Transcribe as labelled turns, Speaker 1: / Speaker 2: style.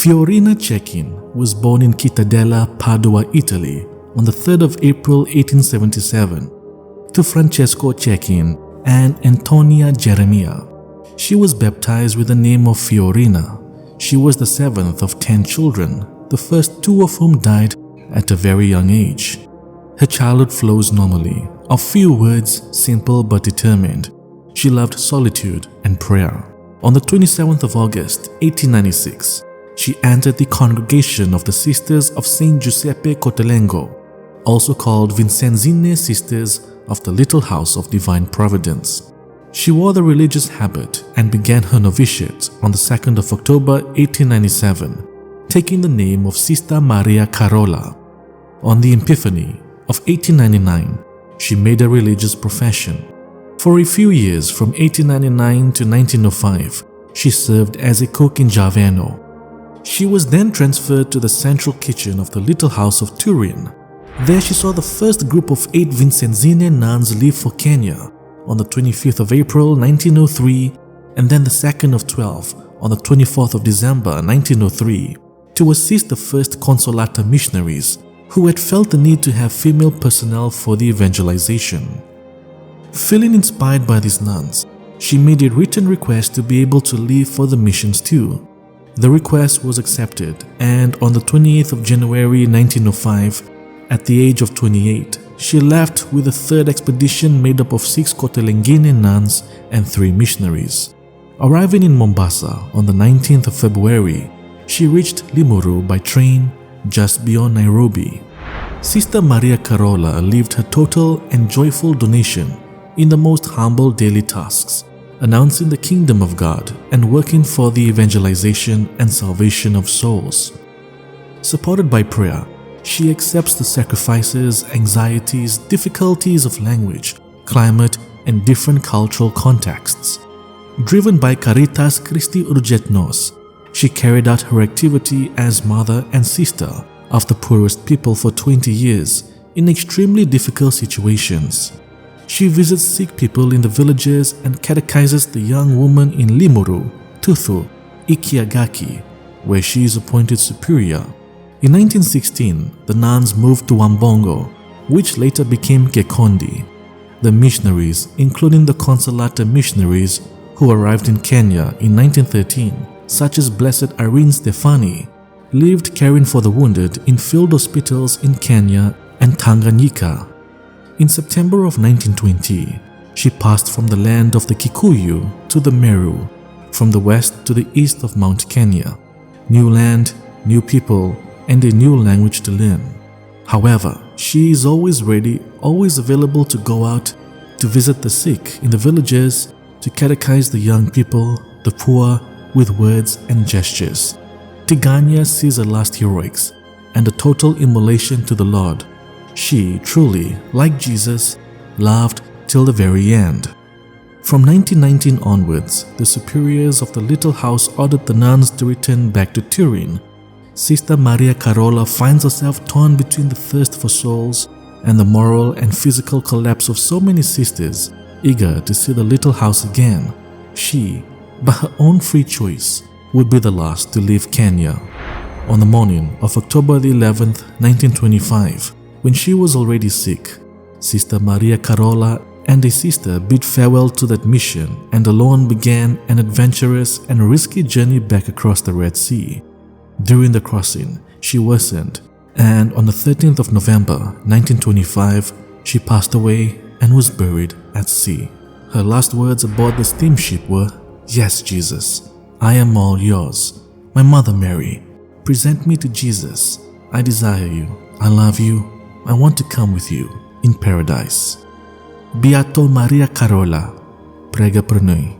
Speaker 1: Fiorina Cecchin was born in Cittadella, Padua, Italy on the 3rd of April 1877 to Francesco Cecchin and Antonia Geremia. She was baptized with the name of Fiorina. She was the 7th of 10 children, the first 2 of whom died at a very young age. Her childhood flows normally, of few words, simple but determined. She loved solitude and prayer. On the 27th of August, 1896, she entered the congregation of the Sisters of Saint Giuseppe Cottolengo, also called Vincenzine Sisters of the Little House of Divine Providence. She wore the religious habit and began her novitiate on the 2nd of October 1897, taking the name of Sister Maria Carola. On the Epiphany of 1899, she made a religious profession. For a few years from 1899 to 1905, she served as a cook in Giaveno. She was then transferred to the central kitchen of the Little House of Turin. There she saw the first group of 8 Vincenzine nuns leave for Kenya on the 25th of April 1903 and then the second of 12 on the 24th of December 1903 to assist the first Consolata missionaries who had felt the need to have female personnel for the evangelization. Feeling inspired by these nuns, she made a written request to be able to leave for the missions too. The request was accepted, and on the 28th of January 1905, at the age of 28, she left with a third expedition made up of 6 Cotolengine nuns and 3 missionaries. Arriving in Mombasa on the 19th of February, she reached Limuru by train just beyond Nairobi. Sister Maria Carola lived her total and joyful donation in the most humble daily tasks, announcing the kingdom of God and working for the evangelization and salvation of souls. Supported by prayer, she accepts the sacrifices, anxieties, difficulties of language, climate, and different cultural contexts. Driven by Caritas Christi Urget Nos, she carried out her activity as mother and sister of the poorest people for 20 years in extremely difficult situations. She visits sick people in the villages and catechizes the young woman in Limuru, Tuthu, Ikiagaki, where she is appointed superior. In 1916, the nuns moved to Wambongo, which later became Gekondi. The missionaries, including the Consolata missionaries who arrived in Kenya in 1913, such as Blessed Irene Stefani, lived caring for the wounded in field hospitals in Kenya and Tanganyika. In September of 1920, she passed from the land of the Kikuyu to the Meru, from the west to the east of Mount Kenya. New land, new people, and a new language to learn. However, she is always ready, always available to go out to visit the sick in the villages, to catechize the young people, the poor, with words and gestures. Tigania sees a last heroics and a total immolation to the Lord. She truly, like Jesus, loved till the very end. From 1919 onwards, the superiors of the little house ordered the nuns to return back to Turin. Sister Maria Carola finds herself torn between the thirst for souls and the moral and physical collapse of so many sisters eager to see the little house again. She, by her own free choice, would be the last to leave Kenya. On the morning of October the 11th, 1925, when she was already sick, Sister Maria Carola and a sister bid farewell to that mission and alone began an adventurous and risky journey back across the Red Sea. During the crossing, she worsened, and on the 13th of November, 1925, she passed away and was buried at sea. Her last words aboard the steamship were, "Yes, Jesus, I am all yours. My Mother Mary, present me to Jesus. I desire you. I love you. I want to come with you in paradise." Beato Maria Carola, prega per noi.